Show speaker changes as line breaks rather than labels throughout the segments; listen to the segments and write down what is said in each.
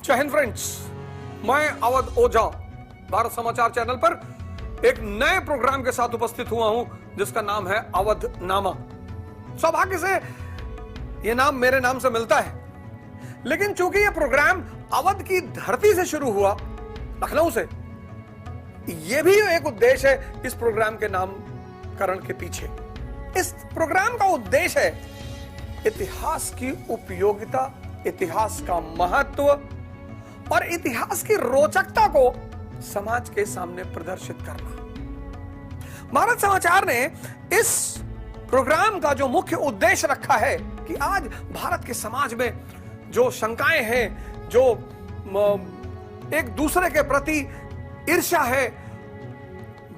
जय हिंद फ्रेंड्स, मैं अवध ओझा भारत समाचार चैनल पर एक नए प्रोग्राम के साथ उपस्थित हुआ हूं जिसका नाम है अवधनामा। सौभाग्य से यह नाम मेरे नाम से मिलता है, लेकिन चूंकि यह प्रोग्राम अवध की धरती से शुरू हुआ, लखनऊ से, यह भी एक उद्देश्य है इस प्रोग्राम के नामकरण के पीछे। इस प्रोग्राम का उद्देश्य है इतिहास की उपयोगिता, इतिहास का महत्व और इतिहास की रोचकता को समाज के सामने प्रदर्शित करना। भारत समाचार ने इस प्रोग्राम का जो मुख्य उद्देश्य रखा है कि आज भारत के समाज में जो शंकाएं हैं, जो एक दूसरे के प्रति ईर्ष्या है,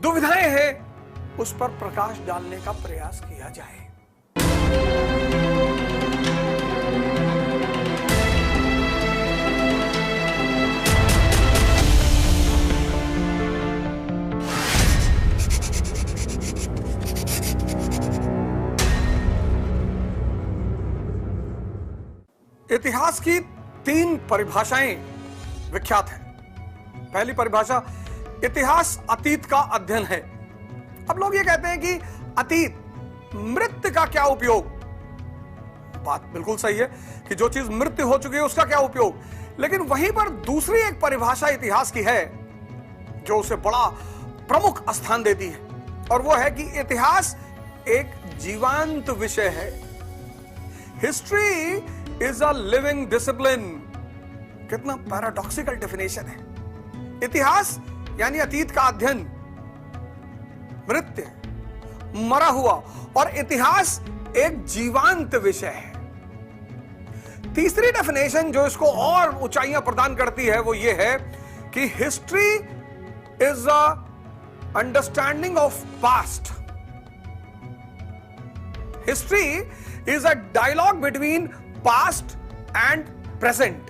दुविधाएं हैं, उस पर प्रकाश डालने का प्रयास किया जाए। इतिहास की 3 परिभाषाएं विख्यात हैं। पहली परिभाषा, इतिहास अतीत का अध्ययन है। अब लोग ये कहते हैं कि अतीत, मृत्यु का क्या उपयोग? बात बिल्कुल सही है कि जो चीज मृत्यु हो चुकी है उसका क्या उपयोग, लेकिन वहीं पर दूसरी एक परिभाषा इतिहास की है जो उसे बड़ा प्रमुख स्थान देती है, और वो है कि इतिहास एक जीवंत विषय है। History is a living discipline. कितना पैराडॉक्सिकल डेफिनेशन है। इतिहास यानी अतीत का अध्ययन, मृत्यु, मरा हुआ, और इतिहास एक जीवंत विषय है। तीसरी डेफिनेशन जो इसको और ऊंचाइयां प्रदान करती है वो ये है कि history is a understanding of past. History is a dialogue between past and present.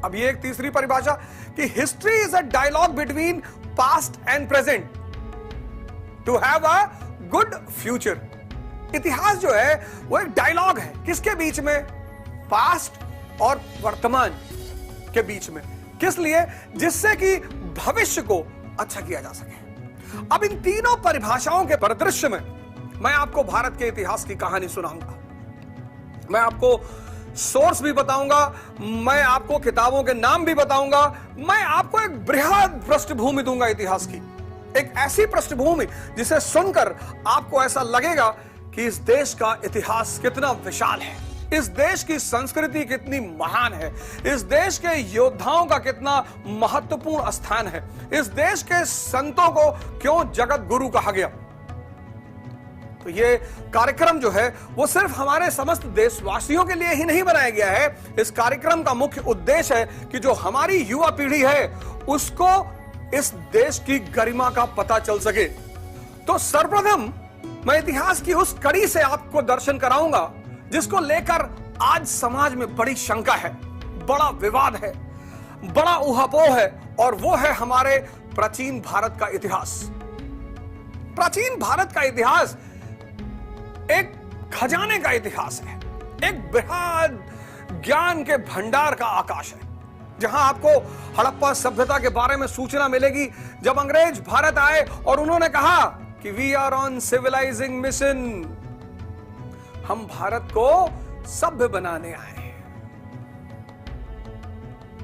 अब ये एक तीसरी परिभाषा कि history is a dialogue between past and present to have a good future. इतिहास जो है वो एक डायलॉग है, किसके बीच में? पास्ट और वर्तमान के बीच में। किस लिए? जिससे कि भविष्य को अच्छा किया जा सके। अब इन तीनों परिभाषाओं के परिदृश्य में मैं आपको भारत के इतिहास की कहानी सुनाऊंगा। मैं आपको सोर्स भी बताऊंगा, मैं आपको किताबों के नाम भी बताऊंगा, मैं आपको एक बृहद पृष्ठभूमि दूंगा इतिहास की, एक ऐसी पृष्ठभूमि जिसे सुनकर आपको ऐसा लगेगा कि इस देश का इतिहास कितना विशाल है, इस देश की संस्कृति कितनी महान है, इस देश के योद्धाओं का कितना महत्वपूर्ण स्थान है, इस देश के संतों को क्यों जगत गुरु कहा गया। तो ये कार्यक्रम जो है वो सिर्फ हमारे समस्त देशवासियों के लिए ही नहीं बनाया गया है। इस कार्यक्रम का मुख्य उद्देश्य है कि जो हमारी युवा पीढ़ी है उसको इस देश की गरिमा का पता चल सके। तो सर्वप्रथम मैं इतिहास की उस कड़ी से आपको दर्शन कराऊंगा जिसको लेकर आज समाज में बड़ी शंका है, बड़ा विवाद है, बड़ा ऊहापोह है, और वो है हमारे प्राचीन भारत का इतिहास। प्राचीन भारत का इतिहास एक खजाने का इतिहास है, एक बृहद ज्ञान के भंडार का आकाश है, जहां आपको हड़प्पा सभ्यता के बारे में सूचना मिलेगी। जब अंग्रेज भारत आए और उन्होंने कहा कि we are on civilising mission, हम भारत को सभ्य बनाने आए हैं।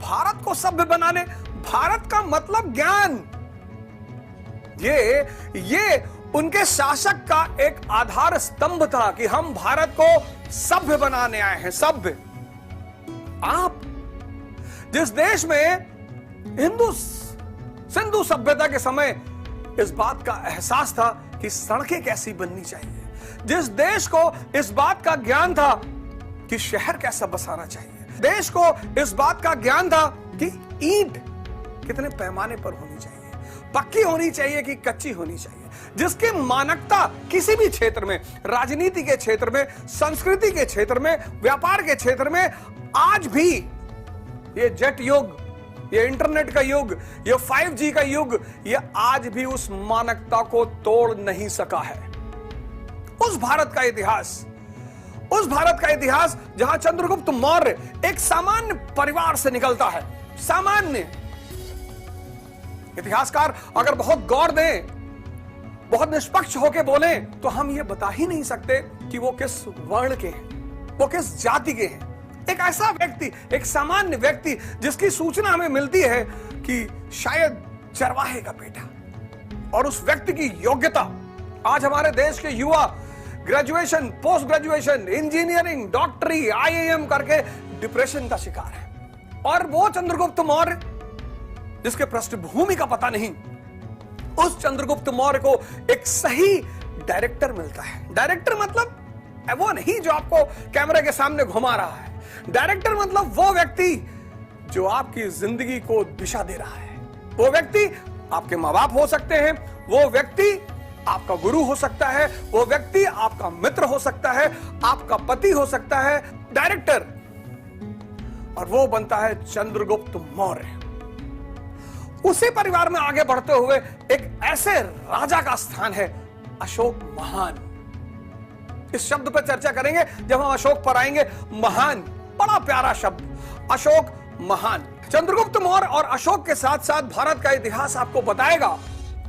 भारत को सभ्य बनाने, भारत का मतलब ज्ञान। ये उनके शासक का एक आधार स्तंभ था कि हम भारत को सभ्य बनाने आए हैं। सभ्य, आप जिस देश में सिंधु सभ्यता के समय इस बात का एहसास था कि सड़कें कैसी बननी चाहिए, जिस देश को इस बात का ज्ञान था कि शहर कैसा बसाना चाहिए, देश को इस बात का ज्ञान था कि ईंट कितने पैमाने पर होनी चाहिए, पक्की होनी चाहिए कि कच्ची होनी चाहिए, जिसकी मानकता किसी भी क्षेत्र में, राजनीति के क्षेत्र में, संस्कृति के क्षेत्र में, व्यापार के क्षेत्र में, आज भी ये जेट युग, ये इंटरनेट का युग, ये 5G का युग, ये आज भी उस मानकता को तोड़ नहीं सका है। उस भारत का इतिहास, उस भारत का इतिहास जहां चंद्रगुप्त मौर्य एक सामान्य परिवार से निकलता है। सामान्य इतिहासकार अगर बहुत गौर दें, बहुत निष्पक्ष होकर बोले, तो हम ये बता ही नहीं सकते कि वो किस वर्ण के हैं, वो किस जाति के हैं। एक ऐसा व्यक्ति, एक सामान्य व्यक्ति जिसकी सूचना हमें मिलती है कि शायद चरवाहे का बेटा, और उस व्यक्ति की योग्यता आज हमारे देश के युवा ग्रेजुएशन, पोस्ट ग्रेजुएशन, इंजीनियरिंग, डॉक्टरी, आईआईएम करके डिप्रेशन का शिकार है। और वो चंद्रगुप्त मौर्य जिसके पृष्ठभूमि का पता नहीं, उस चंद्रगुप्त मौर्य को एक सही डायरेक्टर मिलता है। डायरेक्टर मतलब वो नहीं जो आपको कैमरे के सामने घुमा रहा है। डायरेक्टर मतलब वो व्यक्ति जो आपकी जिंदगी को दिशा दे रहा है। वो व्यक्ति आपके मां बाप हो सकते हैं, वो व्यक्ति आपका गुरु हो सकता है, वो व्यक्ति आपका मित्र हो सकता है, आपका पति हो सकता है। डायरेक्टर, और वो बनता है चंद्रगुप्त मौर्य। उसी परिवार में आगे बढ़ते हुए एक ऐसे राजा का स्थान है अशोक महान। इस शब्द पर चर्चा करेंगे जब हम अशोक पर आएंगे। महान, बड़ा प्यारा शब्द, अशोक महान। चंद्रगुप्त मौर्य और अशोक के साथ साथ भारत का इतिहास आपको बताएगा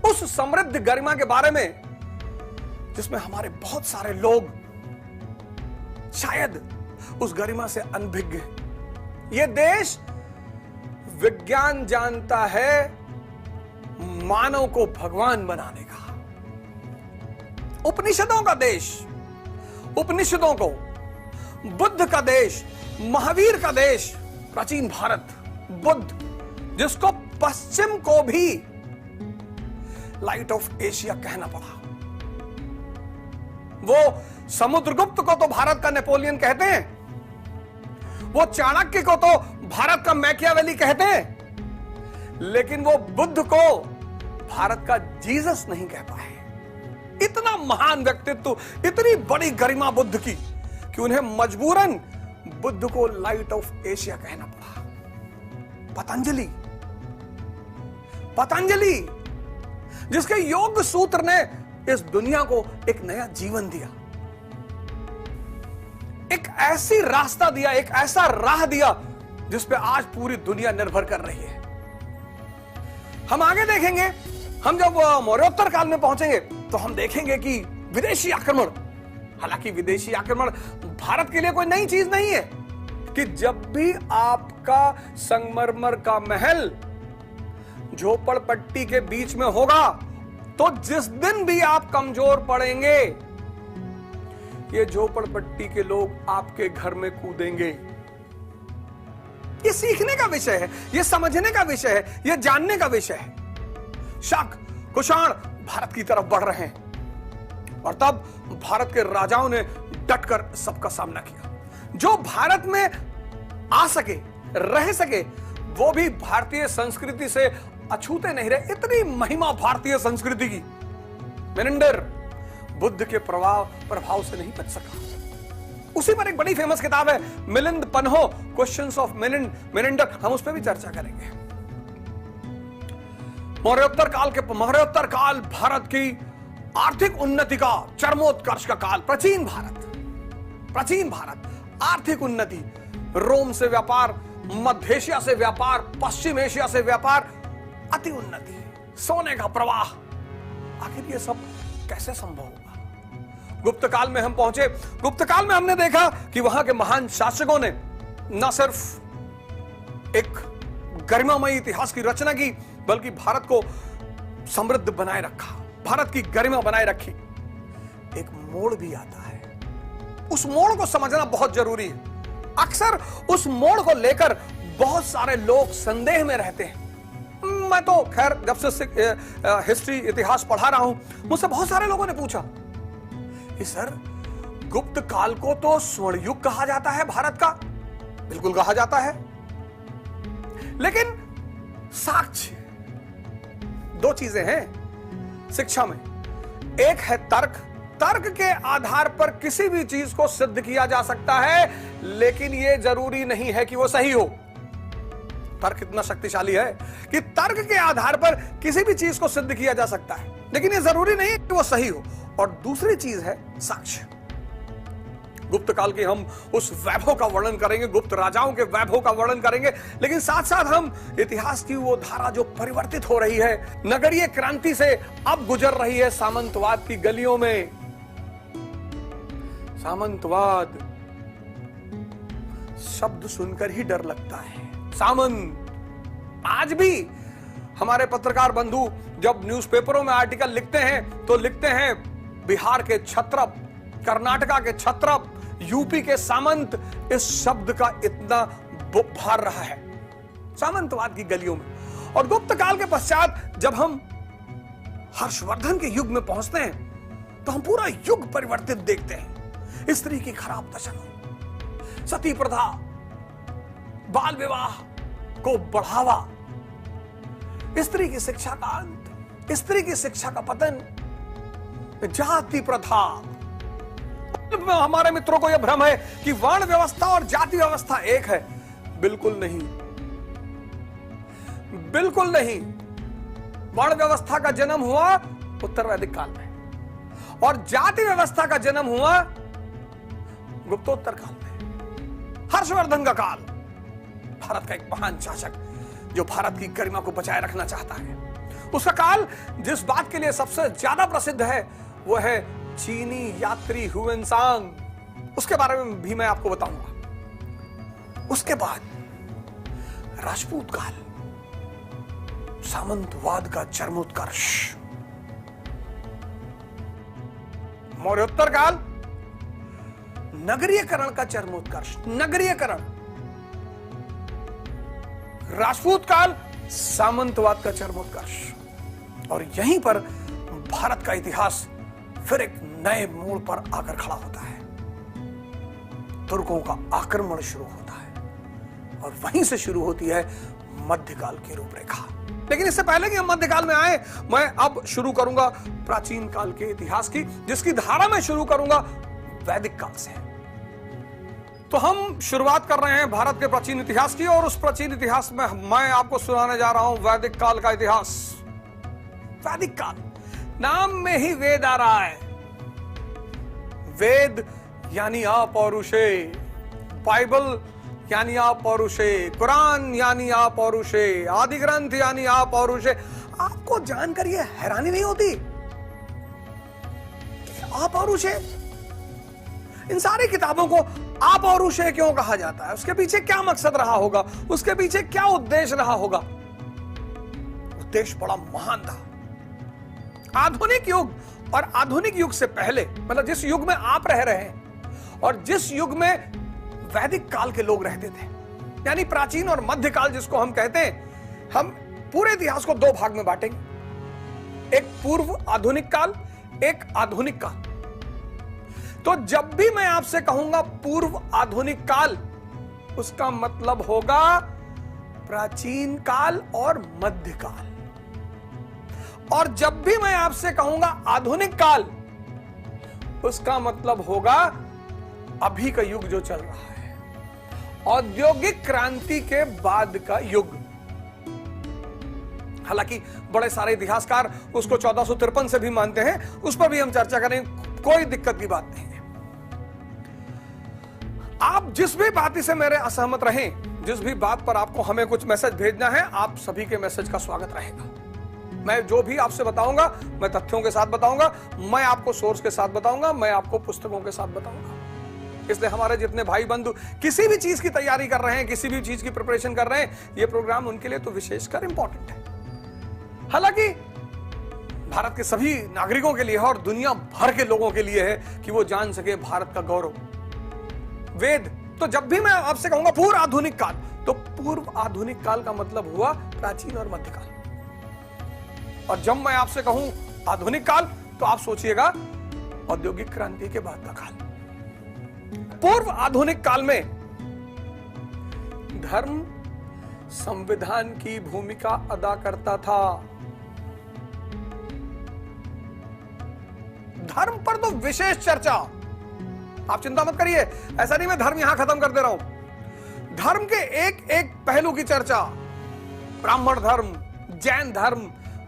उस समृद्ध गरिमा के बारे में जिसमें हमारे बहुत सारे लोग शायद उस गरिमा से अनभिज्ञ हैं। यह देश विज्ञान जानता है मानव को भगवान बनाने का। उपनिषदों का देश, उपनिषदों को, बुद्ध का देश, महावीर का देश, प्राचीन भारत, बुद्ध जिसको पश्चिम को भी लाइट ऑफ एशिया कहना पड़ा। वो समुद्रगुप्त को तो भारत का नेपोलियन कहते हैं, वो चाणक्य को तो भारत का मैकियावेली कहते हैं, लेकिन वो बुद्ध को भारत का जीसस नहीं कह पाए। इतना महान व्यक्तित्व, इतनी बड़ी गरिमा बुद्ध की कि उन्हें मजबूरन बुद्ध को लाइट ऑफ एशिया कहना पड़ा। पतंजलि, पतंजलि जिसके योग सूत्र ने इस दुनिया को एक नया जीवन दिया, एक ऐसी रास्ता दिया, एक ऐसा राह दिया जिस पे आज पूरी दुनिया निर्भर कर रही है। हम आगे देखेंगे, हम जब मौर्योत्तर काल में पहुंचेंगे तो हम देखेंगे कि विदेशी आक्रमण, हालांकि विदेशी आक्रमण भारत के लिए कोई नई चीज नहीं है, कि जब भी आपका संगमरमर का महल झोपड़पट्टी के बीच में होगा तो जिस दिन भी आप कमजोर पड़ेंगे, ये झोपड़पट्टी के लोग आपके घर में कूदेंगे। ये सीखने का विषय है, ये समझने का विषय है, ये जानने का विषय है। शक, कुषाण भारत की तरफ बढ़ रहे हैं और तब भारत के राजाओं ने डटकर सबका सामना किया। जो भारत में आ सके, रह सके, वो भी भारतीय संस्कृति से अछूते नहीं रहे। इतनी महिमा भारतीय संस्कृति की, मेनेंडर बुद्ध के प्रभाव से नहीं बच सका। उसी पर एक बड़ी फेमस किताब है मिलिंद पन्हो, क्वेश्चंस ऑफ मेनेंडर, हम उस पर भी चर्चा करेंगे। मौर्योत्तर काल भारत की आर्थिक उन्नति का चरमोत्कर्ष का काल। प्राचीन भारत आर्थिक उन्नति, रोम से व्यापार, मध्य एशिया से व्यापार, पश्चिम एशिया से व्यापार, अति उन्नति, सोने का प्रवाह। आखिर ये सब कैसे संभव होगा? गुप्त काल में हम पहुंचे। गुप्त काल में हमने देखा कि वहां के महान शासकों ने न सिर्फ एक गरिमामयी इतिहास की रचना की, बल्कि भारत को समृद्ध बनाए रखा, भारत की गरिमा बनाए रखी। एक मोड़ भी आता है, उस मोड़ को समझना बहुत जरूरी है। अक्सर उस मोड़ को लेकर बहुत सारे लोग संदेह में रहते हैं। मैं तो खैर जब से हिस्ट्री, इतिहास पढ़ा रहा हूं, मुझसे बहुत सारे लोगों ने पूछा कि सर, गुप्त काल को तो स्वर्ण युग कहा जाता है भारत का। बिल्कुल कहा जाता है, लेकिन साक्ष्य, दो चीजें हैं शिक्षा में। एक है तर्क, तर्क के आधार पर किसी भी चीज को सिद्ध किया जा सकता है, लेकिन यह जरूरी नहीं है कि वो सही हो। तर्क इतना शक्तिशाली है कि तर्क के आधार पर किसी भी चीज को सिद्ध किया जा सकता है, लेकिन यह जरूरी नहीं है कि वो सही हो। और दूसरी चीज है साक्ष्य। गुप्त काल के हम उस वैभव का वर्णन करेंगे, गुप्त राजाओं के वैभव का वर्णन करेंगे, लेकिन साथ साथ हम इतिहास की वो धारा जो परिवर्तित हो रही है, नगरीय क्रांति से अब गुजर रही है सामंतवाद की गलियों में। सामंतवाद शब्द सुनकर ही डर लगता है। सामंत आज भी हमारे पत्रकार बंधु जब न्यूज़पेपरों में आर्टिकल लिखते हैं तो लिखते हैं बिहार के छत्रप, कर्नाटका के छत्रप, यूपी के सामंत। इस शब्द का इतना भार रहा है सामंतवाद की गलियों में। और गुप्त काल के पश्चात जब हम हर्षवर्धन के युग में पहुंचते हैं तो हम पूरा युग परिवर्तित देखते हैं। स्त्री की खराब दशा, सती प्रथा, बाल विवाह को बढ़ावा, स्त्री की शिक्षा का अंत, स्त्री की शिक्षा का पतन, जाति प्रथा। हमारे मित्रों को यह भ्रम है कि वर्ण व्यवस्था और जाति व्यवस्था एक है। बिल्कुल नहीं, बिल्कुल नहीं। वर्ण व्यवस्था का जन्म हुआ उत्तर वैदिक काल में और जाति व्यवस्था का जन्म हुआ गुप्तोत्तर काल में। हर्षवर्धन का काल, भारत का एक महान शासक जो भारत की गरिमा को बचाए रखना चाहता है, उसका काल जिस बात के लिए सबसे ज्यादा प्रसिद्ध है वो है चीनी यात्री हुएनसांग। उसके बारे में भी मैं आपको बताऊंगा। उसके बाद राजपूत काल, सामंतवाद का चरमोत्कर्ष। मौर्योत्तर काल, नगरीयकरण का चरमोत्कर्ष, नगरीयकरण। राजपूत काल, सामंतवाद का चरमोत्कर्ष। और यहीं पर भारत का इतिहास फिर एक नए मोड़ पर आकर खड़ा होता है। तुर्कों का आक्रमण शुरू होता है और वहीं से शुरू होती है मध्यकाल की रूपरेखा। लेकिन इससे पहले कि हम मध्यकाल में आए, मैं अब शुरू करूंगा प्राचीन काल के इतिहास की, जिसकी धारा मैं शुरू करूंगा वैदिक काल से। तो हम शुरुआत कर रहे हैं भारत के प्राचीन इतिहास की, और उस प्राचीन इतिहास में मैं आपको सुनाने जा रहा हूं वैदिक काल का इतिहास। वैदिक काल, नाम में ही वेद आ रहा है। वेद यानी अपौरुषे, बाइबल यानी अपौरुषे, कुरान यानी अपौरुषे, आदि ग्रंथ यानी अपौरुषे। आपको जानकर यह हैरानी नहीं होती अपौरुषे? इन सारी किताबों को अपौरुषे क्यों कहा जाता है? उसके पीछे क्या मकसद रहा होगा? उसके पीछे क्या उद्देश्य रहा होगा? उद्देश्य बड़ा महान था। आधुनिक युग और आधुनिक युग से पहले, मतलब जिस युग में आप रह रहे हैं और जिस युग में वैदिक काल के लोग रहते थे, यानी प्राचीन और मध्यकाल जिसको हम कहते हैं, हम पूरे इतिहास को दो भाग में बांटेंगे, एक पूर्व आधुनिक काल, एक आधुनिक काल। तो जब भी मैं आपसे कहूंगा पूर्व आधुनिक काल, उसका मतलब होगा प्राचीन काल और मध्यकाल। और जब भी मैं आपसे कहूंगा आधुनिक काल, उसका मतलब होगा अभी का युग जो चल रहा है, औद्योगिक क्रांति के बाद का युग। हालांकि बड़े सारे इतिहासकार उसको 1453 से भी मानते हैं, उस पर भी हम चर्चा करें, कोई दिक्कत की बात नहीं है। आप जिस भी बात से मेरे असहमत रहें, जिस भी बात पर आपको हमें कुछ मैसेज भेजना है, आप सभी के मैसेज का स्वागत रहेगा। मैं जो भी आपसे बताऊंगा, मैं तथ्यों के साथ बताऊंगा, मैं आपको सोर्स के साथ बताऊंगा, मैं आपको पुस्तकों के साथ बताऊंगा। इसलिए हमारे जितने भाई बंधु किसी भी चीज की तैयारी कर रहे हैं, किसी भी चीज की प्रिपरेशन कर रहे हैं, यह प्रोग्राम उनके लिए तो विशेषकर इंपॉर्टेंट है। हालांकि भारत के सभी नागरिकों के लिए है और दुनिया भर के लोगों के लिए है कि वो जान सके भारत का गौरव वेद। तो जब भी मैं आपसे कहूंगा पूर्व आधुनिक काल, तो पूर्व आधुनिक काल का मतलब हुआ प्राचीन और मध्यकाल। और जब मैं आपसे कहूं आधुनिक काल, तो आप सोचिएगा औद्योगिक क्रांति के बाद का काल। पूर्व आधुनिक काल में धर्म संविधान की भूमिका अदा करता था। धर्म पर तो विशेष चर्चा, आप चिंता मत करिए, ऐसा नहीं मैं धर्म यहां खत्म कर दे रहा हूं। धर्म के एक एक पहलू की चर्चा, ब्राह्मण धर्म, जैन धर्म,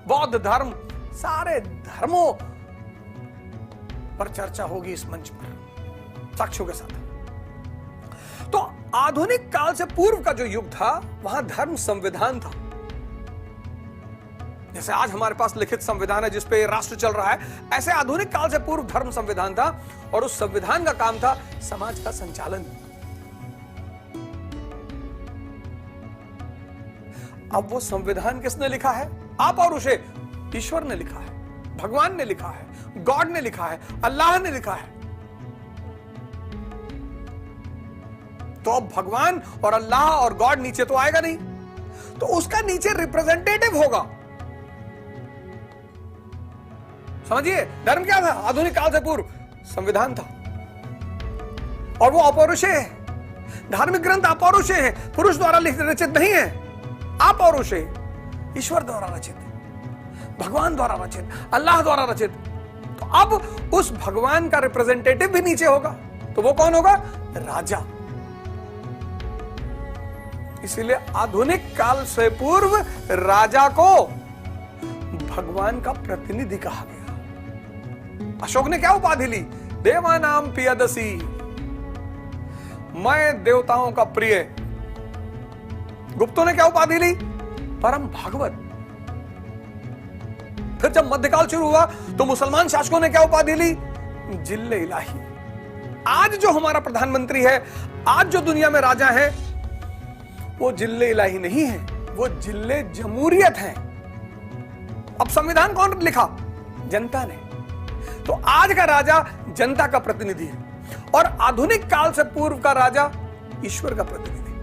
बौद्ध धर्म, सारे धर्मों पर चर्चा होगी इस मंच पर। साक्ष्यों के साथ। तो आधुनिक काल से पूर्व का जो युग था वहां धर्म संविधान था। जैसे आज हमारे पास लिखित संविधान है जिस पे राष्ट्र चल रहा है, ऐसे आधुनिक काल से पूर्व धर्म संविधान था और उस संविधान का काम था समाज का संचालन। अब वो संविधान किसने लिखा है? आप और उसे ईश्वर ने लिखा है, भगवान ने लिखा है, गॉड ने लिखा है, अल्लाह ने लिखा है। तो अब भगवान और अल्लाह और गॉड नीचे तो आएगा नहीं, तो उसका नीचे रिप्रेजेंटेटिव होगा। समझिए, धर्म क्या था आधुनिक काल से पूर्व? संविधान था, और वो अपौरुषेय है। धार्मिक ग्रंथ अपौरुषेय है, पुरुष द्वारा रचित नहीं है, अपौरुषेय, ईश्वर द्वारा रचित, भगवान द्वारा रचित, अल्लाह द्वारा रचित। तो अब उस भगवान का रिप्रेजेंटेटिव भी नीचे होगा, तो वो कौन होगा? राजा। इसीलिए आधुनिक काल से पूर्व राजा को भगवान का प्रतिनिधि कहा गया। अशोक ने क्या उपाधि ली? देवानाम पियदसी, मैं देवताओं का प्रिय। गुप्तों ने क्या उपाधि ली? परम भागवत। फिर जब मध्यकाल शुरू हुआ तो मुसलमान शासकों ने क्या उपाधि ली? जिल्ले इलाही। आज जो हमारा प्रधानमंत्री है, आज जो दुनिया में राजा है, वो जिल्ले इलाही नहीं है, वो जिल्ले जमहूरियत है। अब संविधान कौन लिखा? जनता ने। तो आज का राजा जनता का प्रतिनिधि है और आधुनिक काल से पूर्व का राजा ईश्वर का प्रतिनिधि।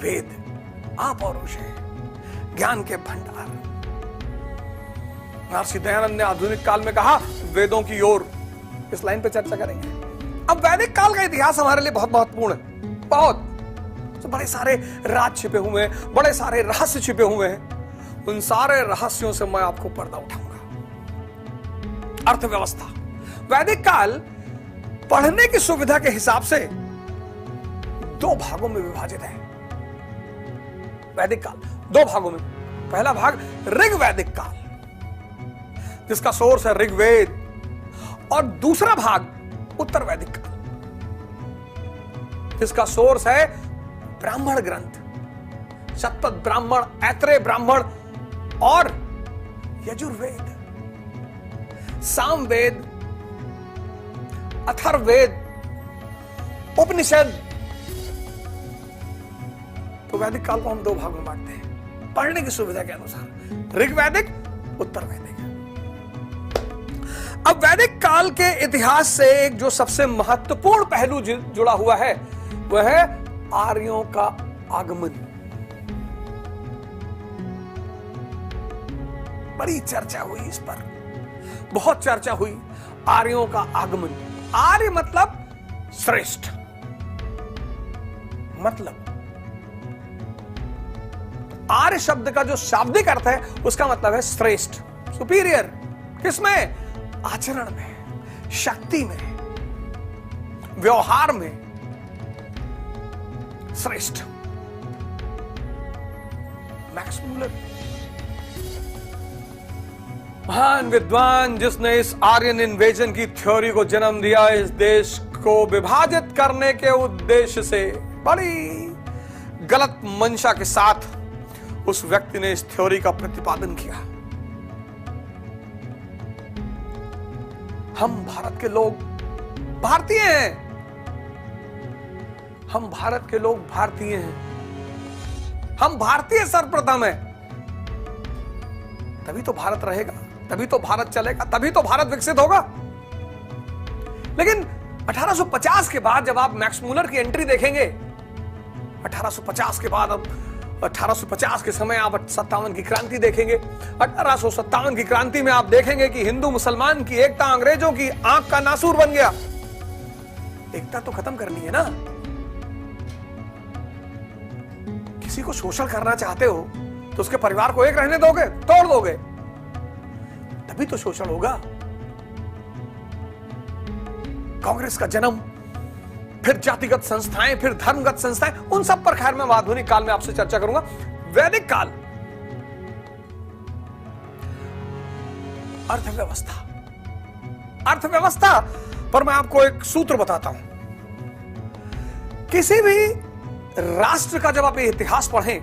वेद अपौरुषेय, ज्ञान के भंडार। महर्षि दयानंद ने आधुनिक काल में कहा वेदों की ओर। इस लाइन पे चर्चा करेंगे। अब वैदिक काल का इतिहास हमारे लिए बहुत महत्वपूर्ण है, बहुत। तो बड़े सारे राज छिपे हुए हैं, बड़े सारे रहस्य छिपे हुए हैं। उन सारे रहस्यों से मैं आपको पर्दा उठाऊंगा। अर्थव्यवस्था। वैदिक काल पढ़ने की सुविधा के हिसाब से दो भागों में विभाजित है। वैदिक काल दो भागों में। पहला भाग ऋग्वैदिक काल, जिसका सोर्स है ऋग्वेद, और दूसरा भाग उत्तर वैदिक काल, जिसका सोर्स है ब्राह्मण ग्रंथ, शतपथ ब्राह्मण, ऐत्रेय ब्राह्मण और यजुर्वेद, सामवेद, अथर्ववेद, उपनिषद। तो वैदिक काल को हम दो भागों में बांटते हैं पढ़ने की सुविधा के अनुसार, ऋग्वैदिक, उत्तर वैदिक। अब वैदिक काल के इतिहास से एक जो सबसे महत्वपूर्ण पहलू जुड़ा हुआ है वह है आर्यों का आगमन। बड़ी चर्चा हुई इस पर, बहुत चर्चा हुई। आर्यों का आगमन। आर्य मतलब श्रेष्ठ, मतलब आर्य शब्द का जो शाब्दिक अर्थ है उसका मतलब है श्रेष्ठ, सुपीरियर। किसमें? आचरण में, शक्ति में, व्यवहार में श्रेष्ठ। मैक्स मूलर, महान विद्वान जिसने इस आर्यन इन्वेजन की थ्योरी को जन्म दिया, इस देश को विभाजित करने के उद्देश्य से, बड़ी गलत मंशा के साथ उस व्यक्ति ने इस थ्योरी का प्रतिपादन किया। हम भारत के लोग भारतीय हैं, हम भारत के लोग भारतीय हैं, हम भारतीय सर्वप्रथम हैं। तभी तो भारत रहेगा, तभी तो भारत चलेगा, तभी तो भारत विकसित होगा। लेकिन 1850 के बाद जब आप मैक्स मूलर की एंट्री देखेंगे, 1850 के बाद, अब 1850 के समय आप 57 की क्रांति देखेंगे। 1857 की क्रांति में आप देखेंगे कि हिंदू मुसलमान की एकता अंग्रेजों की आंख का नासूर बन गया। एकता तो खत्म करनी है ना। किसी को शोषण करना चाहते हो तो उसके परिवार को एक रहने दोगे? तोड़ दोगे, तभी तो शोषण होगा। कांग्रेस का जन्म, फिर जातिगत संस्थाएं, फिर धर्मगत संस्थाएं, उन सब पर खैर मैं आधुनिक काल में आपसे चर्चा करूंगा। वैदिक काल, अर्थव्यवस्था। अर्थव्यवस्था पर मैं आपको एक सूत्र बताता हूं। किसी भी राष्ट्र का जब आप इतिहास पढ़ें,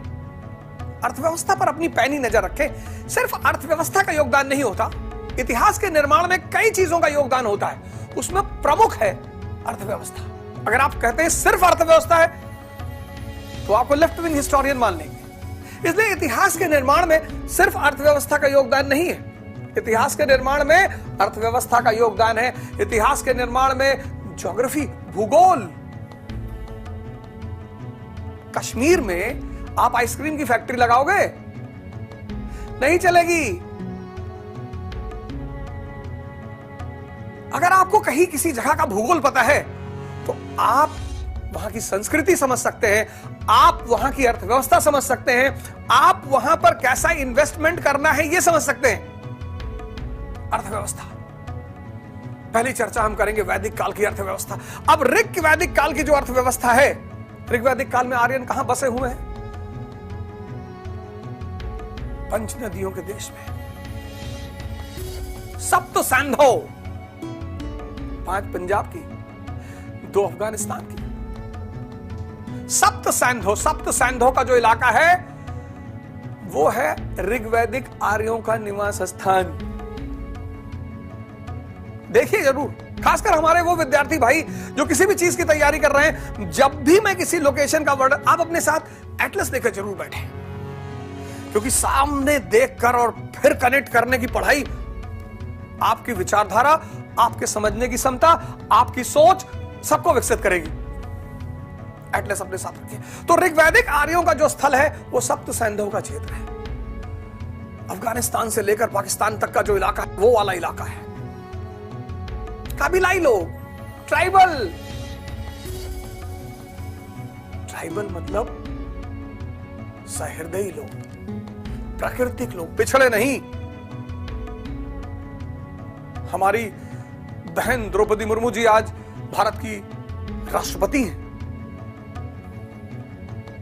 अर्थव्यवस्था पर अपनी पैनी नजर रखें। सिर्फ अर्थव्यवस्था का योगदान नहीं होता, इतिहास के निर्माण में कई चीजों का योगदान होता है, उसमें प्रमुख है अर्थव्यवस्था। अगर आप कहते हैं सिर्फ अर्थव्यवस्था है तो आपको लेफ्ट विंग हिस्टोरियन मान लेंगे। इसलिए इतिहास के निर्माण में सिर्फ अर्थव्यवस्था का योगदान नहीं है, इतिहास के निर्माण में अर्थव्यवस्था का योगदान है। इतिहास के निर्माण में ज्योग्राफी, भूगोल। कश्मीर में आप आइसक्रीम की फैक्ट्री लगाओगे, नहीं चलेगी। अगर आपको कहीं किसी जगह का भूगोल पता है तो आप वहां की संस्कृति समझ सकते हैं, आप वहां की अर्थव्यवस्था समझ सकते हैं, आप वहां पर कैसा इन्वेस्टमेंट करना है यह समझ सकते हैं। अर्थव्यवस्था पहली चर्चा हम करेंगे वैदिक काल की अर्थव्यवस्था। अब ऋग वैदिक काल की जो अर्थव्यवस्था है, ऋग वैदिक काल में आर्यन कहां बसे हुए हैं? पंच नदियों के देश में। सप्त सैंधो, 5 पंजाब की, 2 अफगानिस्तान की। सप्त सैंधो का जो इलाका है वो है ऋग्वैदिक आर्यों का निवास स्थान। देखिए जरूर, खासकर हमारे वो विद्यार्थी भाई जो किसी भी चीज की तैयारी कर रहे हैं, जब भी मैं किसी लोकेशन का वर्णन, आप अपने साथ एटलस लेकर जरूर बैठे, क्योंकि सामने देखकर और फिर कनेक्ट करने की पढ़ाई आपकी विचारधारा, आपके समझने की क्षमता, आपकी सोच सबको विकसित करेगी। एटलस अपने साथ रखिए। तो ऋग्वैदिक आर्यों का जो स्थल है वो सप्त सैंधव का क्षेत्र है। अफगानिस्तान से लेकर पाकिस्तान तक का जो इलाका है वो वाला इलाका है। कबीलाई लोग, ट्राइबल मतलब सहृदयी लोग, प्राकृतिक लोग, पिछड़े नहीं। हमारी बहन द्रौपदी मुर्मू जी आज भारत की राष्ट्रपति हैं।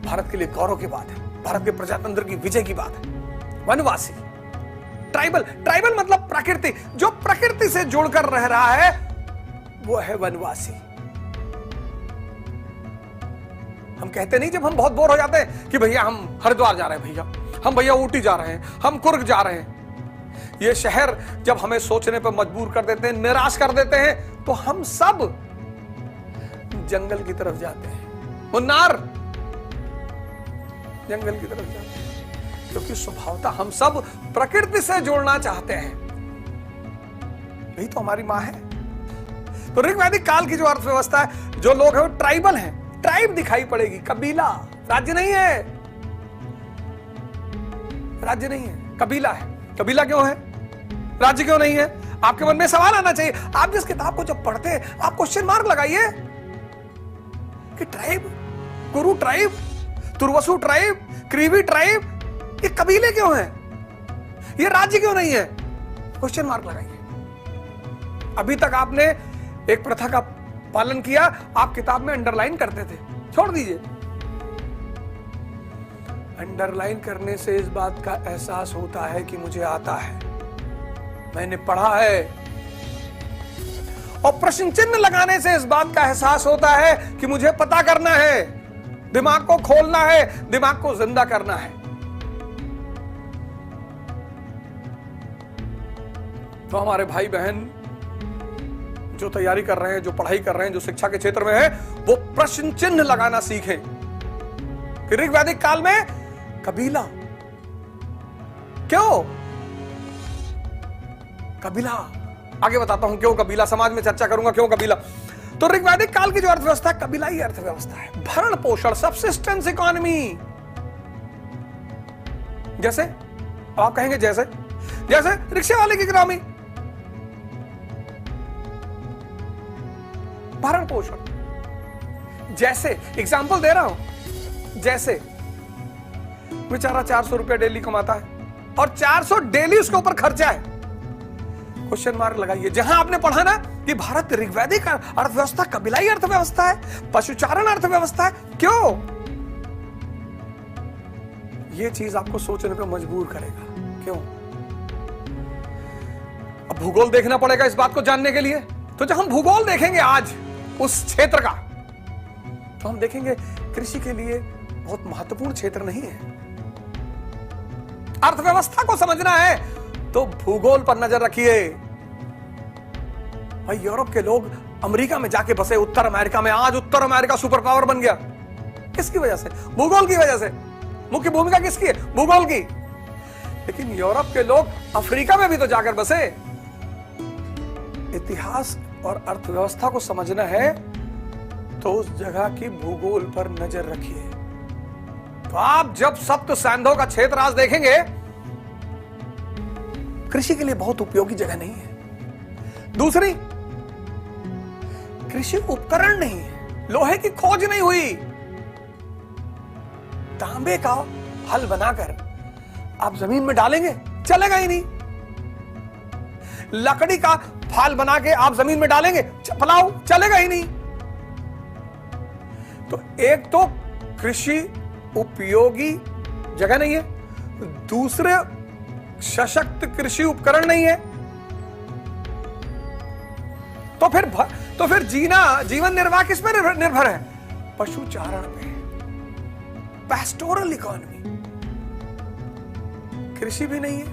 भारत के लिए गौरव की बात है, भारत के प्रजातंत्र की विजय की बात है। वनवासी, ट्राइबल मतलब प्रकृति, जो प्रकृति से जुड़कर रह रहा है वो है वनवासी। हम कहते नहीं जब हम बहुत बोर हो जाते हैं कि भैया हम हरिद्वार जा रहे हैं, हम भैया ऊटी जा रहे हैं, हम कुर्ग जा रहे हैं। ये शहर जब हमें सोचने पर मजबूर कर देते हैं, निराश कर देते हैं, तो हम सब जंगल की तरफ जाते हैं। मुन्नार, जंगल की तरफ जाते हैं, क्योंकि स्वभावतः हम सब प्रकृति से जुड़ना चाहते हैं। यही तो हमारी मां है। तो ऋग्वैदिक काल की जो अर्थव्यवस्था है, जो लोग हैं वो ट्राइबल हैं। ट्राइब दिखाई पड़ेगी, कबीला, राज्य नहीं है, राज्य नहीं है, कबीला है। कबीला क्यों है, राज्य क्यों नहीं है? आपके मन में सवाल आना चाहिए। आप जिस किताब को जब पढ़ते हैं आप क्वेश्चन मार्क लगाइए कि ट्राइब, कुरु tribe, Turvasu tribe, Krivi tribe, ये कबीले क्यों हैं? ये राज्य क्यों नहीं है? क्वेश्चन मार्क लगाइए। अभी तक आपने एक प्रथा का पालन किया, आप किताब में अंडरलाइन करते थे, छोड़ दीजिए। अंडरलाइन करने से इस बात का एहसास होता है कि मुझे आता है, मैंने पढ़ा है। और प्रश्न चिन्ह लगाने से इस बात का एहसास होता है कि मुझे पता करना है, दिमाग को खोलना है, दिमाग को जिंदा करना है। तो हमारे भाई बहन जो तैयारी कर रहे हैं, जो पढ़ाई कर रहे हैं, जो शिक्षा के क्षेत्र में है, वो प्रश्न चिन्ह लगाना सीखें कि ऋग्वैदिक काल में कबीला क्यों? कबीला आगे बताता हूं क्यों कबीला, समाज में चर्चा करूंगा क्यों कबीला। तो ऋग्वैदिक काल की जो अर्थव्यवस्था है कबीलाई अर्थव्यवस्था है। भरण पोषण, सब्सिस्टेंस इकोनॉमी। जैसे आप कहेंगे जैसे रिक्शे वाले की ग्रामी, भरण पोषण। जैसे एग्जाम्पल दे रहा हूं, जैसे बेचारा 400 रुपया डेली कमाता है और 400 डेली उसके ऊपर खर्चा है। क्वेश्चन मार्क लगाइए। जहां आपने पढ़ा ना कि भारत ऋग्वैदिक अर्थव्यवस्था कबीलाई अर्थव्यवस्था है, पशुचारण अर्थव्यवस्था है, क्यों? यह चीज आपको सोचने पर मजबूर करेगा, क्यों? अब भूगोल देखना पड़ेगा इस बात को जानने के लिए। तो जब हम भूगोल देखेंगे आज उस क्षेत्र का, तो हम देखेंगे कृषि के लिए बहुत महत्वपूर्ण क्षेत्र नहीं है। अर्थव्यवस्था को समझना है तो भूगोल पर नजर रखिए। भाई यूरोप के लोग अमेरिका में जाके बसे, उत्तर अमेरिका में। आज उत्तर अमेरिका सुपर पावर बन गया, किसकी वजह से? भूगोल की वजह से। मुख्य भूमिका किसकी है? भूगोल की। लेकिन यूरोप के लोग अफ्रीका में भी तो जाकर बसे। इतिहास और अर्थव्यवस्था को समझना है तो उस जगह की भूगोल पर नजर रखिए। तो आप जब सप्त सैंधों का क्षेत्र आज देखेंगे, कृषि के लिए बहुत उपयोगी जगह नहीं है। दूसरी, कृषि उपकरण नहीं है, लोहे की खोज नहीं हुई। तांबे का हल बनाकर आप जमीन में डालेंगे, चलेगा ही नहीं। लकड़ी का फाल बना के आप जमीन में डालेंगे, फलाओ, चलेगा ही नहीं। तो एक तो कृषि उपयोगी जगह नहीं है, दूसरे सशक्त कृषि उपकरण नहीं है। तो फिर जीवन निर्वाह किस पे निर्भर है? पशुचारण पे, पैस्टोरल इकोनॉमी। कृषि भी नहीं है,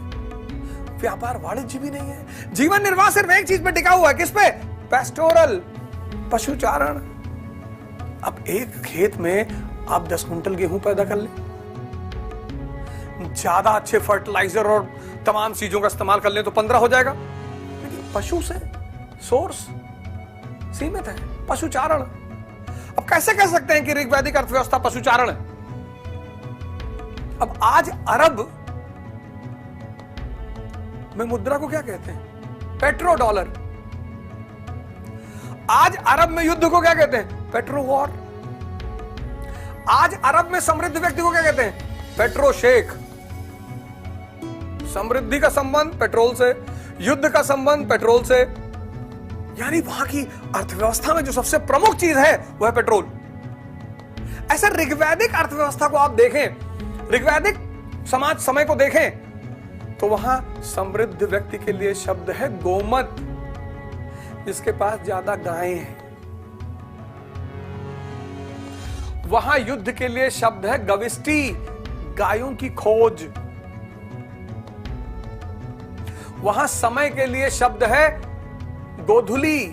व्यापार वाणिज्य भी नहीं है। जीवन निर्वाह सिर्फ एक चीज पे टिका हुआ है, किस पे? पैस्टोरल, पशुचारण। अब एक खेत में आप 10 कुंटल गेहूं पैदा कर ले, ज्यादा अच्छे फर्टिलाइजर और तमाम चीजों का इस्तेमाल कर ले तो 15 हो जाएगा। लेकिन पशु से सोर्स सीमित है, पशुचारण। अब कैसे कह सकते हैं कि ऋग्वैदिक अर्थव्यवस्था पशुचारण है? अब आज अरब में मुद्रा को क्या कहते हैं? Petro dollar. आज अरब में युद्ध को क्या कहते हैं? Petro war. आज अरब में समृद्ध व्यक्ति को क्या कहते हैं? पेट्रो शेख। समृद्धि का संबंध पेट्रोल से, युद्ध का संबंध पेट्रोल से। यानी वहां की अर्थव्यवस्था में जो सबसे प्रमुख चीज है वह है पेट्रोल। ऐसे ऋग्वैदिक अर्थव्यवस्था को आप देखें, ऋग्वैदिक समाज समय को देखें, तो वहां समृद्ध व्यक्ति के लिए शब्द है गोमत, जिसके पास ज्यादा गायें हैं। वहां युद्ध के लिए शब्द है गविष्टि, गायों की खोज। वहां समय के लिए शब्द है गोधुली।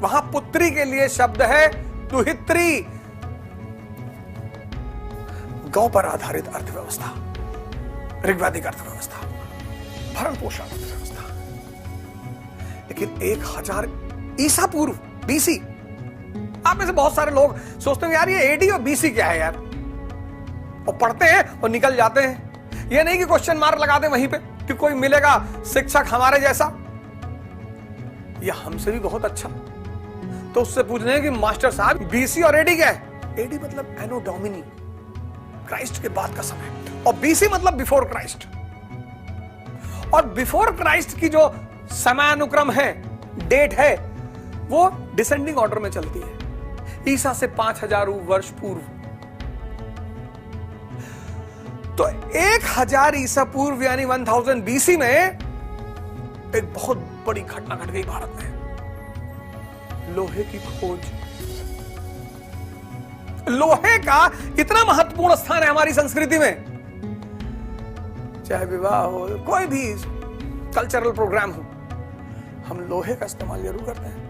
वहां पुत्री के लिए शब्द है दुहित्री। गौ पर आधारित अर्थव्यवस्था, ऋग्वैदिक अर्थव्यवस्था, भरण पोषण अर्थव्यवस्था। लेकिन 1000 ईसा पूर्व, बीसी, आप में से बहुत सारे लोग सोचते हैं यार ये एडी और बीसी क्या है यार, और पढ़ते हैं और निकल जाते हैं। ये नहीं कि क्वेश्चन मार्क लगा दें वहीं पे कि कोई मिलेगा शिक्षक हमारे जैसा या हमसे भी बहुत अच्छा, तो उससे पूछने हैं कि मास्टर साहब बीसी और एडी क्या है? एडी मतलब एनो डोमिनी, क्राइस्ट के बाद का समय, और बीसी मतलब बिफोर क्राइस्ट। और बिफोर क्राइस्ट की जो समयानुक्रम है, डेट है, वो डिसेंडिंग ऑर्डर में चलती है, ईसा से 5000 वर्ष पूर्व। तो 1000 ईसा पूर्व यानी 1000 बीसी में एक बहुत बड़ी घटना घट गई भारत में, लोहे की खोज। लोहे का इतना महत्वपूर्ण स्थान है हमारी संस्कृति में, चाहे विवाह हो, कोई भी कल्चरल प्रोग्राम हो, हम लोहे का इस्तेमाल जरूर करते हैं।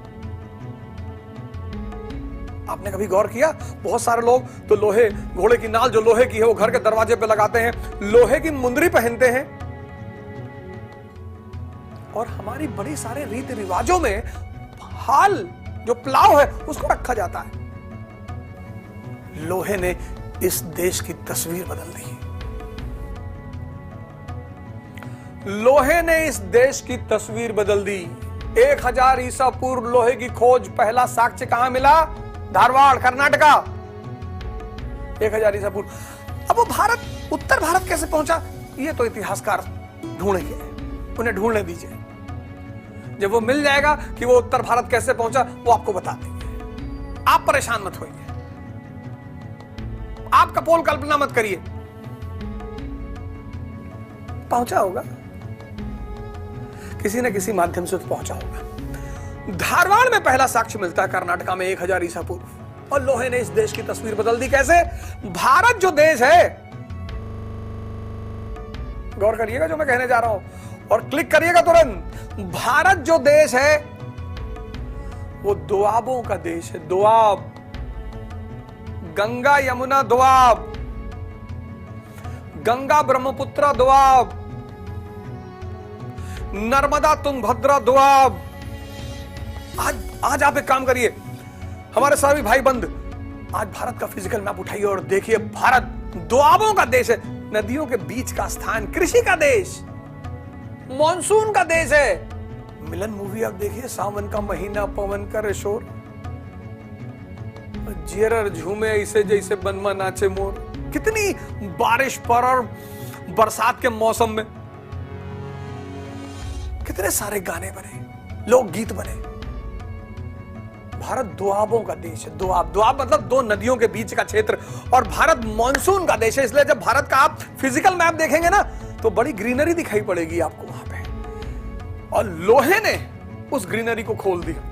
आपने कभी गौर किया, बहुत सारे लोग तो लोहे, घोड़े की नाल जो लोहे की है वो घर के दरवाजे पे लगाते हैं, लोहे की मुंदरी पहनते हैं। और हमारी बड़ी सारे रीति रिवाजों में हाल जो प्लाव है उसको रखा जाता है। लोहे ने इस देश की तस्वीर बदल दी। लोहे ने इस देश की तस्वीर बदल दी। 1000 ईसा पूर्व लोहे की खोज, पहला साक्ष्य कहां मिला? धारवाड़, कर्नाटका, 1000 ईसा पूर्व। अब वो भारत, उत्तर भारत कैसे पहुंचा, ये तो इतिहासकार ढूंढेंगे, उन्हें ढूंढने दीजिए। जब वो मिल जाएगा कि वो उत्तर भारत कैसे पहुंचा, वो आपको बता देंगे। आप परेशान मत होइए, आप कपोल कल्पना मत करिए, पहुंचा होगा। किसी न किसी माध्यम से तो पहुंचा होगा। धारवाड़ में पहला साक्ष्य मिलता है कर्नाटका में 1000 ईसा पूर्व, और लोहे ने इस देश की तस्वीर बदल दी। कैसे? भारत जो देश है, गौर करिएगा जो मैं कहने जा रहा हूं और क्लिक करिएगा तुरंत। भारत जो देश है वो दोआबों का देश है। दोआब, गंगा यमुना दोआब, गंगा ब्रह्मपुत्र दोआब, नर्मदा तुंगभद्रा दोआब। आज आप एक काम करिए हमारे सभी भाई बंद, आज भारत का फिजिकल मैप उठाइए और देखिए, भारत दोआबों का देश है, नदियों के बीच का स्थान, कृषि का देश, मॉनसून का देश है। मिलन मूवी आप देखिए, सावन का महीना पवन कर शोर, जेरर झूमे ऐसे जैसे बनवा नाचे मोर। कितनी बारिश पर और बरसात के मौसम में कितने सारे गाने बने, लोकगीत बने। भारत दोआबों का देश है। दोआब, दोआब मतलब दो नदियों के बीच का क्षेत्र, और भारत मॉनसून का देश है। इसलिए जब भारत का आप फिजिकल मैप देखेंगे ना तो बड़ी ग्रीनरी दिखाई पड़ेगी आपको वहां पे, और लोहे ने उस ग्रीनरी को खोल दिया।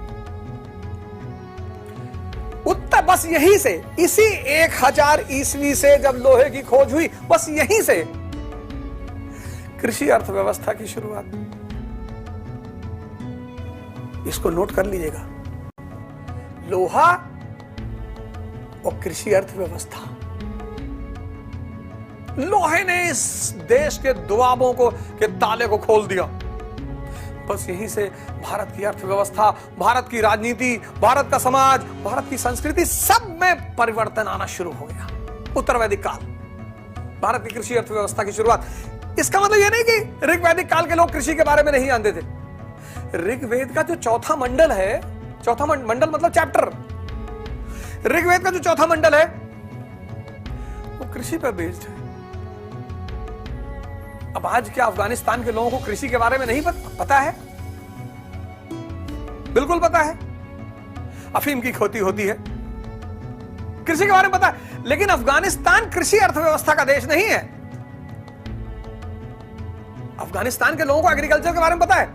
उत्तर बस यहीं से, इसी 1000 ईस्वी से जब लोहे की खोज हुई, बस यहीं से कृषि अर्थव्यवस्था की शुरुआत। इसको नोट कर लीजिएगा, लोहा और कृषि अर्थव्यवस्था। लोहे ने इस देश के दोआबों को के ताले को खोल दिया। बस यहीं से भारत की अर्थव्यवस्था, भारत की राजनीति, भारत का समाज, भारत की संस्कृति, सब में परिवर्तन आना शुरू हो गया। उत्तर वैदिक काल, भारत की कृषि अर्थव्यवस्था की शुरुआत। इसका मतलब यह नहीं कि ऋग्वैदिक काल के लोग कृषि के बारे में नहीं जानते थे। ऋग्वेद का जो चौथा मंडल है, चौथा मंडल मतलब चैप्टर, ऋग्वेद का जो चौथा मंडल है वो कृषि पर बेस्ड है। अब आज क्या अफगानिस्तान के लोगों को कृषि के बारे में नहीं पता है? बिल्कुल पता है। अफीम की खेती होती है, कृषि के बारे में पता है, लेकिन अफगानिस्तान कृषि अर्थव्यवस्था का देश नहीं है। अफगानिस्तान के लोगों को एग्रीकल्चर के बारे में पता है,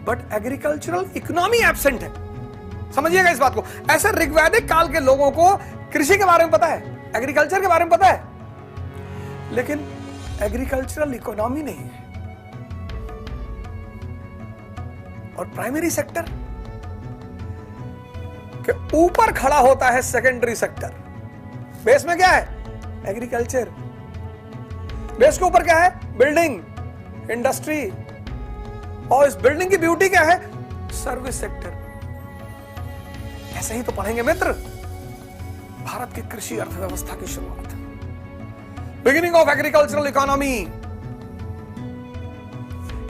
बट एग्रीकल्चरल इकोनॉमी एब्सेंट है। समझिएगा इस बात को। ऐसे ऋग्वैदिक काल के लोगों को कृषि के बारे में पता है, एग्रीकल्चर के बारे में पता है, लेकिन एग्रीकल्चरल इकोनॉमी नहीं है। और प्राइमरी सेक्टर के ऊपर खड़ा होता है सेकेंडरी सेक्टर। बेस में क्या है? एग्रीकल्चर। बेस के ऊपर क्या है? बिल्डिंग, इंडस्ट्री, और इस बिल्डिंग की ब्यूटी क्या है? Service sector. ऐसे ही तो पढ़ेंगे मित्र भारत की कृषि अर्थव्यवस्था की शुरुआत, बिगिनिंग ऑफ एग्रीकल्चरल इकोनॉमी।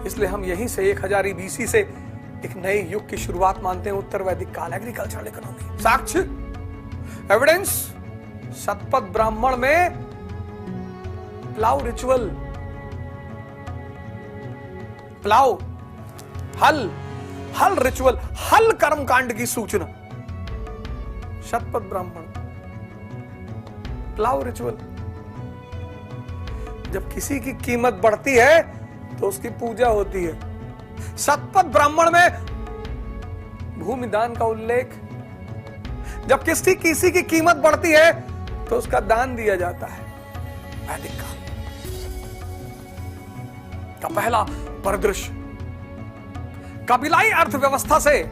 इसलिए हम यहीं से 1000 BC से एक नए युग की शुरुआत मानते हैं, उत्तर वैदिक काल, एग्रीकल्चरल इकोनॉमी। साक्ष्य, एविडेंस, शतपथ ब्राह्मण में प्लाउ रिचुअल, प्लाउ, हल रिचुअल, हल कर्मकांड की सूचना। Shatapatha Brahmana, plough ritual. जब किसी की कीमत बढ़ती है तो उसकी पूजा होती है। शतपथ ब्राह्मण में भूमिदान का उल्लेख। जब किसी की कीमत बढ़ती है तो उसका दान दिया जाता है। वैदिक काल का पहला परिदृश्य कबीलाई अर्थव्यवस्था से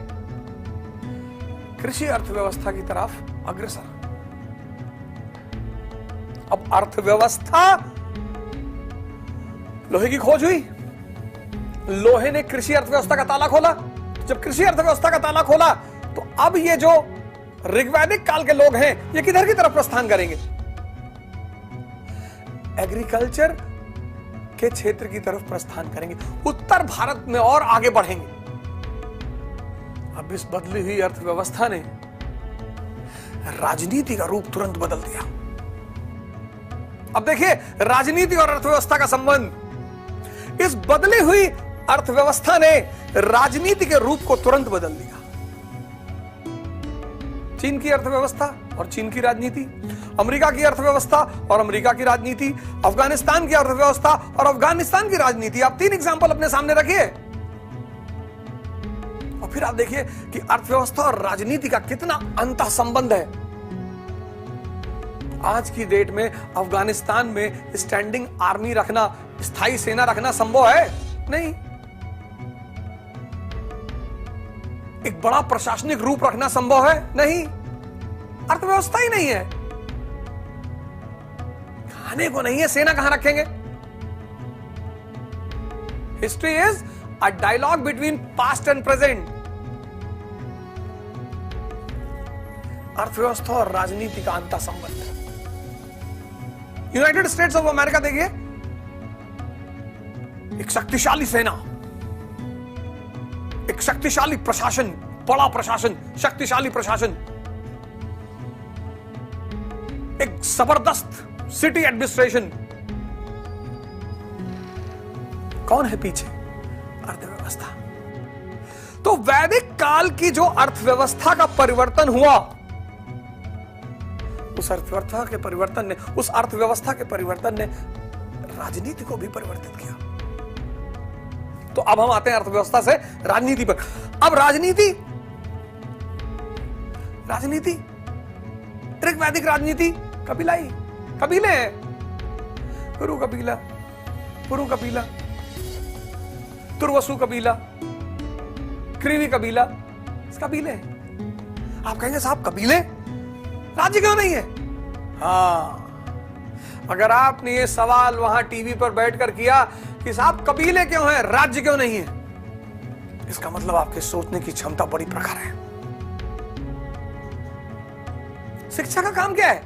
कृषि अर्थव्यवस्था की तरफ अग्रसर। अब अर्थव्यवस्था, लोहे की खोज हुई, लोहे ने कृषि अर्थव्यवस्था का ताला खोला। जब कृषि अर्थव्यवस्था का ताला खोला तो अब ये जो ऋग्वैदिक काल के लोग हैं ये किधर की तरफ प्रस्थान करेंगे? एग्रीकल्चर के क्षेत्र की तरफ प्रस्थान करेंगे, उत्तर भारत में और आगे बढ़ेंगे। अब इस बदली हुई अर्थव्यवस्था ने राजनीति का रूप तुरंत बदल दिया। अब देखिए राजनीति और अर्थव्यवस्था का संबंध। इस बदली हुई अर्थव्यवस्था ने राजनीति के रूप को तुरंत बदल दिया। चीन की अर्थव्यवस्था और चीन की राजनीति, अमेरिका की अर्थव्यवस्था और अमेरिका की राजनीति, अफगानिस्तान की अर्थव्यवस्था और अफगानिस्तान की राजनीति। आप 3 एग्जांपल अपने सामने रखिए। और फिर आप देखिए कि अर्थव्यवस्था और राजनीति का कितना अंतः संबंध है। आज की डेट में अफगानिस्तान में स्टैंडिंग आर्मी रखना, स्थायी सेना रखना संभव है? नहीं। एक बड़ा प्रशासनिक रूप रखना संभव है? नहीं। अर्थव्यवस्था ही नहीं है, खाने को नहीं है, सेना कहां रखेंगे? History is a dialogue between past and present. अर्थव्यवस्था और राजनीति का अंतर संबंध। यूनाइटेड स्टेट्स ऑफ अमेरिका देखिए, एक शक्तिशाली सेना, एक शक्तिशाली प्रशासन, बड़ा प्रशासन, शक्तिशाली प्रशासन, एक जबरदस्त सिटी एडमिनिस्ट्रेशन। कौन है पीछे? अर्थव्यवस्था। तो वैदिक काल की जो अर्थव्यवस्था का परिवर्तन हुआ, उस अर्थव्यवस्था के परिवर्तन ने राजनीति को भी परिवर्तित किया। तो अब हम आते हैं अर्थव्यवस्था से राजनीति पर। अब राजनीति ऋग्वैदिक राजनीति कबीलाई, कबीले हैं, कुरु कबीला, पुरु कबीला, तुर्वसु कबीला, क्रीवी कबीला, कबीले। आप कहेंगे साहब कबीले, राज्य क्यों नहीं है? हाँ, अगर आपने ये सवाल वहां टीवी पर बैठकर किया कि साहब कबीले क्यों हैं, राज्य क्यों नहीं है, इसका मतलब आपके सोचने की क्षमता बड़ी प्रखर है। शिक्षा का काम क्या है?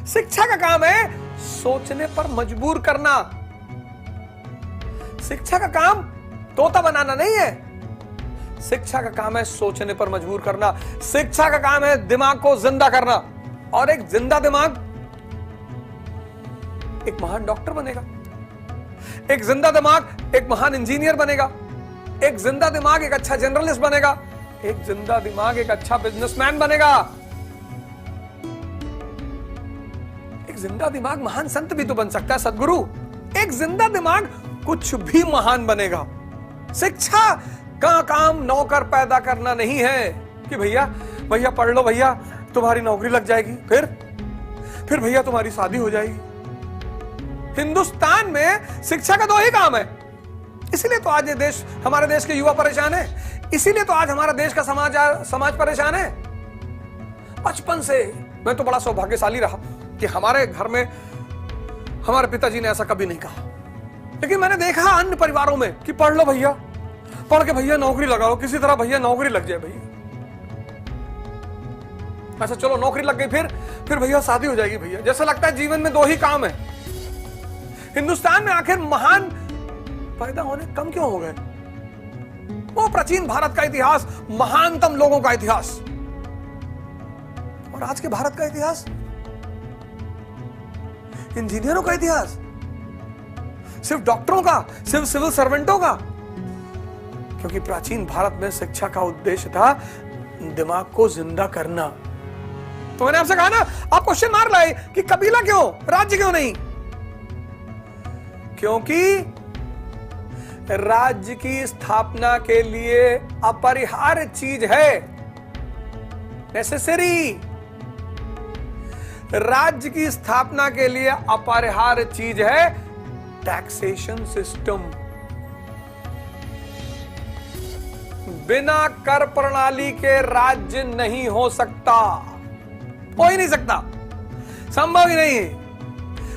शिक्षा का काम है सोचने पर मजबूर करना। शिक्षा का काम तोता बनाना नहीं है, शिक्षा का काम है सोचने पर मजबूर करना। शिक्षा का काम है दिमाग को जिंदा करना, और एक जिंदा दिमाग एक महान डॉक्टर बनेगा, एक जिंदा दिमाग एक महान इंजीनियर बनेगा, एक जिंदा दिमाग एक अच्छा जर्नलिस्ट बनेगा, एक जिंदा दिमाग एक अच्छा बिजनेसमैन बनेगा, एक जिंदा दिमाग महान संत भी तो बन सकता है, सदगुरु। एक जिंदा दिमाग कुछ भी महान बनेगा। शिक्षा का काम नौकर पैदा करना नहीं है कि भैया भैया पढ़ लो, भैया तुम्हारी नौकरी लग जाएगी, फिर भैया तुम्हारी शादी हो जाएगी। हिंदुस्तान में शिक्षा का दो ही काम है। इसीलिए तो आज ये देश, हमारे देश के युवा परेशान है, इसीलिए तो आज हमारा देश का समाज परेशान है। बचपन से मैं तो बड़ा सौभाग्यशाली रहा कि हमारे घर में हमारे पिताजी ने ऐसा कभी नहीं कहा, लेकिन मैंने देखा अन्य परिवारों में कि पढ़ लो भैया, पढ़ के भैया नौकरी लगाओ, किसी तरह भैया नौकरी लग जाए भैया। अच्छा चलो नौकरी लग गई, फिर भैया शादी हो जाएगी भैया। जैसा लगता है जीवन में दो ही काम है। हिंदुस्तान में आखिर महान पैदा होने कम क्यों हो गए? वो प्राचीन भारत का इतिहास, महानतम लोगों का इतिहास, और आज के भारत का इतिहास इंजीनियरों का इतिहास, सिर्फ डॉक्टरों का, सिर्फ सिविल सर्वेंटों का। क्योंकि प्राचीन भारत में शिक्षा का उद्देश्य था दिमाग को जिंदा करना। तो मैंने आपसे कहा ना, आप क्वेश्चन मार लाए कि कबीला क्यों, राज्य क्यों नहीं? क्योंकि राज्य की स्थापना के लिए अपरिहार्य चीज है, नेसेसरी। राज्य की स्थापना के लिए अपरिहार्य चीज है टैक्सेशन सिस्टम। बिना कर प्रणाली के राज्य नहीं हो सकता, हो ही नहीं सकता, संभव ही नहीं है,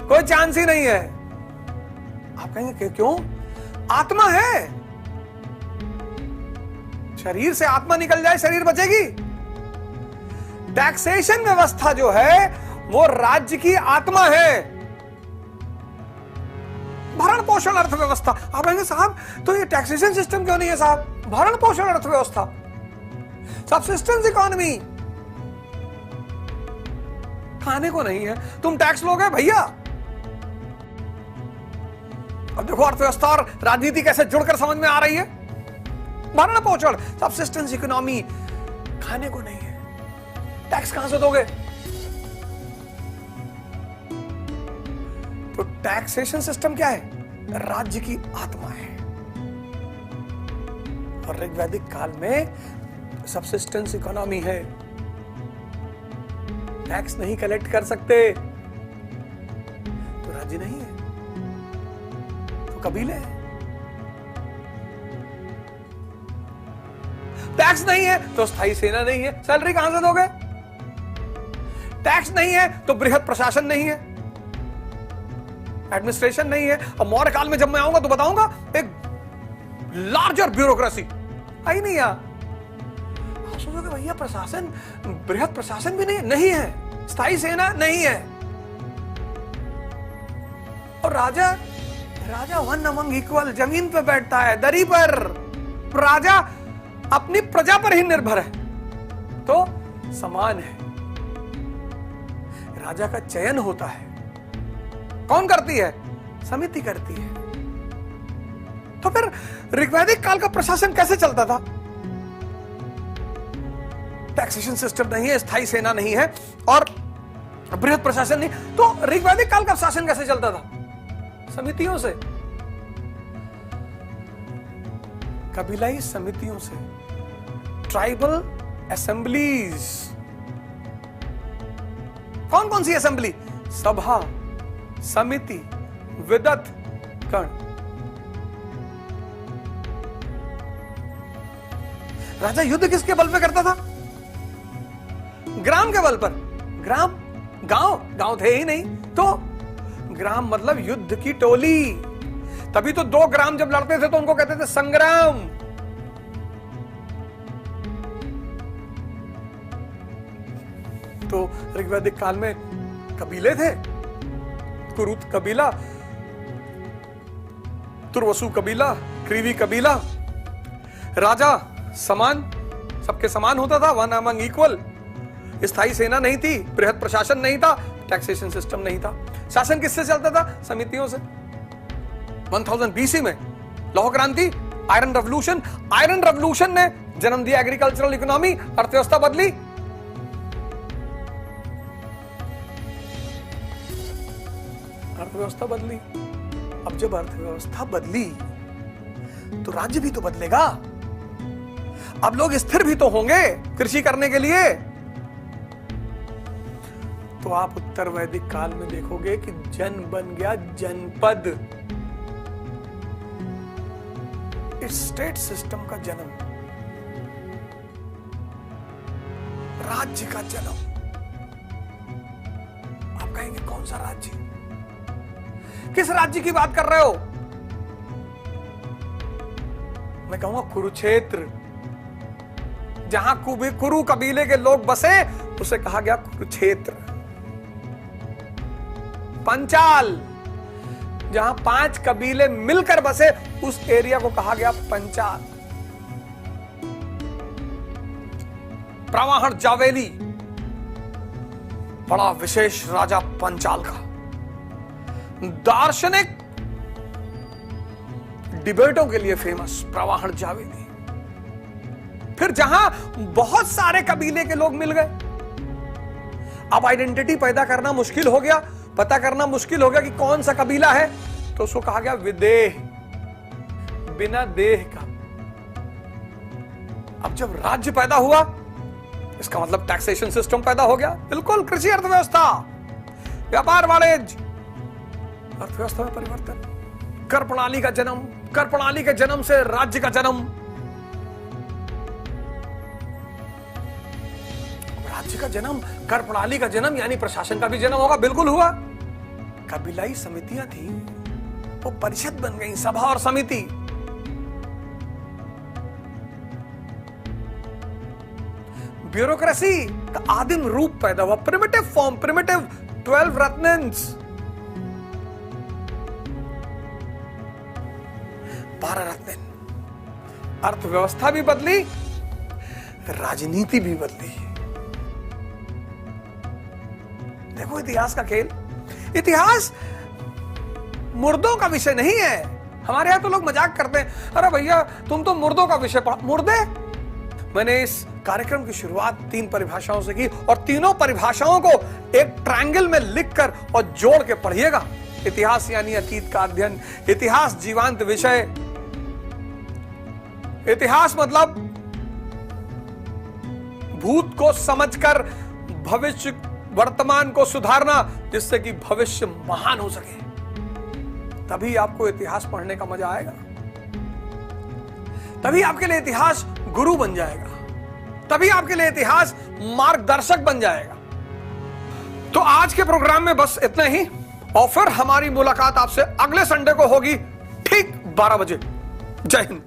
कोई चांस ही नहीं है। आप कहेंगे क्यों? आत्मा है, शरीर से आत्मा निकल जाए शरीर बचेगी। टैक्सेशन व्यवस्था जो है वो राज्य की आत्मा है, भरण पोषण अर्थव्यवस्था। आप कहेंगे साहब तो ये टैक्सेशन सिस्टम क्यों नहीं है साहब? भरण पोषण अर्थव्यवस्था, सबसिस्टेंस इकोनॉमी। खाने को नहीं है, तुम टैक्स लोगे भैया। अब देखो अर्थव्यवस्था और राजनीति कैसे जुड़कर समझ में आ रही है। भरण पोषण, सबसिस्टेंस इकोनॉमी, खाने को नहीं है, टैक्स कहां से दोगे? तो टैक्सेशन सिस्टम क्या है? राज्य की आत्मा है। और ऋग्वैदिक काल में सबसिस्टेंस इकोनॉमी है, टैक्स नहीं कलेक्ट कर सकते तो राज्य नहीं है, तो कबीले हैं। टैक्स नहीं है तो स्थायी सेना नहीं है, सैलरी कहां से दोगे? टैक्स नहीं है तो बृहद प्रशासन नहीं है, एडमिनिस्ट्रेशन नहीं है। अब मौर्य काल में जब मैं आऊंगा तो बताऊंगा एक लार्जर ब्यूरोक्रेसी आई नहीं यार। आप सोचोगे भैया प्रशासन, बृहद प्रशासन भी नहीं है, स्थायी सेना नहीं है, और राजा वन अमंग इक्वल, जमीन पे बैठता है, दरी पर। राजा अपनी प्रजा पर ही निर्भर है, तो समान है। राजा का चयन होता है, कौन करती है? समिति करती है। तो फिर ऋग्वैदिक काल का प्रशासन कैसे चलता था? टैक्सेशन सिस्टम नहीं है, स्थायी सेना नहीं है और बृहद प्रशासन नहीं, तो ऋग्वैदिक काल का शासन कैसे चलता था? समितियों से, कबीलाई समितियों से, ट्राइबल असेंबलीज। कौन कौन सी असेंबली? सभा, समिति, विदत, गण। राजा युद्ध किसके बल पे करता था? ग्राम के बल पर। ग्राम, गांव थे ही नहीं, तो ग्राम मतलब युद्ध की टोली। तभी तो 2 ग्राम जब लड़ते थे तो उनको कहते थे संग्राम। तो ऋग्वैदिक काल में कबीले थे, कुरुत कबीला, तुर्वसु कबीला, क्रीवी कबीला। राजा समान, सबके समान होता था, वन अमंग इक्वल। स्थायी सेना नहीं थी, बृहद प्रशासन नहीं था, टैक्सेशन सिस्टम नहीं था। शासन किससे चलता था? समितियों से। 1000 BC में लौह क्रांति, आयरन रेवोल्यूशन। आयरन रेवोल्यूशन ने जन्म दिया एग्रीकल्चरल इकोनॉमी, अर्थव्यवस्था बदली। अर्थव्यवस्था बदली। अब जब अर्थव्यवस्था बदली तो राज्य भी तो बदलेगा। अब लोग स्थिर भी तो होंगे कृषि करने के लिए। तो आप उत्तर वैदिक काल में देखोगे कि जन बन गया जनपद। स्टेट सिस्टम का जन्म, राज्य का जन्म। आप कहेंगे कौन सा राज्य? किस राज्य की बात कर रहे हो? मैं कहूंगा कुरुक्षेत्र। जहां कुरु कबीले के लोग बसे उसे कहा गया कुरुक्षेत्र। पंचाल, जहां 5 कबीले मिलकर बसे उस एरिया को कहा गया पंचाल। प्रवाहण जावेली, बड़ा विशेष राजा पंचाल का। दार्शनिक डिबेटों के लिए फेमस प्रवाहण जावेली। फिर जहां बहुत सारे कबीले के लोग मिल गए, अब आइडेंटिटी पैदा करना मुश्किल हो गया, पता करना मुश्किल हो गया कि कौन सा कबीला है, तो उसको कहा गया विदेह, बिना देह का। अब जब राज्य पैदा हुआ, इसका मतलब टैक्सेशन सिस्टम पैदा हो गया। बिल्कुल, कृषि अर्थव्यवस्था, व्यापार वाणिज्य, अर्थव्यवस्था में परिवर्तन, कर प्रणाली का जन्म, कर प्रणाली के जन्म से राज्य का जन्म। राज्य का जन्म, कर प्रणाली का जन्म, यानी प्रशासन का भी जन्म होगा। बिल्कुल हुआ। कबीलाई समितियां थी, वो परिषद बन गई, सभा और समिति। ब्यूरोक्रेसी का आदिम रूप पैदा हुआ, प्रिमिटिव फॉर्म, प्रिमिटिव 12 रत्नन्स, 12 रत्न। अर्थव्यवस्था भी बदली, राजनीति भी बदली। देखो इतिहास का खेल। इतिहास मुर्दों का विषय नहीं है। हमारे यहां तो लोग मजाक करते हैं, अरे भैया तुम तो मुर्दों का विषय पढ़ा। मुर्दे? मैंने इस कार्यक्रम की शुरुआत 3 परिभाषाओं से की, और तीनों परिभाषाओं को एक ट्रायंगल में लिखकर और जोड़ के पढ़िएगा। इतिहास यानी अतीत का अध्ययन। इतिहास जीवांत विषय। इतिहास मतलब भूत को समझकर भविष्य वर्तमान को सुधारना, जिससे कि भविष्य महान हो सके। तभी आपको इतिहास पढ़ने का मजा आएगा, तभी आपके लिए इतिहास गुरु बन जाएगा, तभी आपके लिए इतिहास मार्गदर्शक बन जाएगा। तो आज के प्रोग्राम में बस इतना ही, और फिर हमारी मुलाकात आपसे अगले संडे को होगी ठीक 12 बजे। जय हिंद।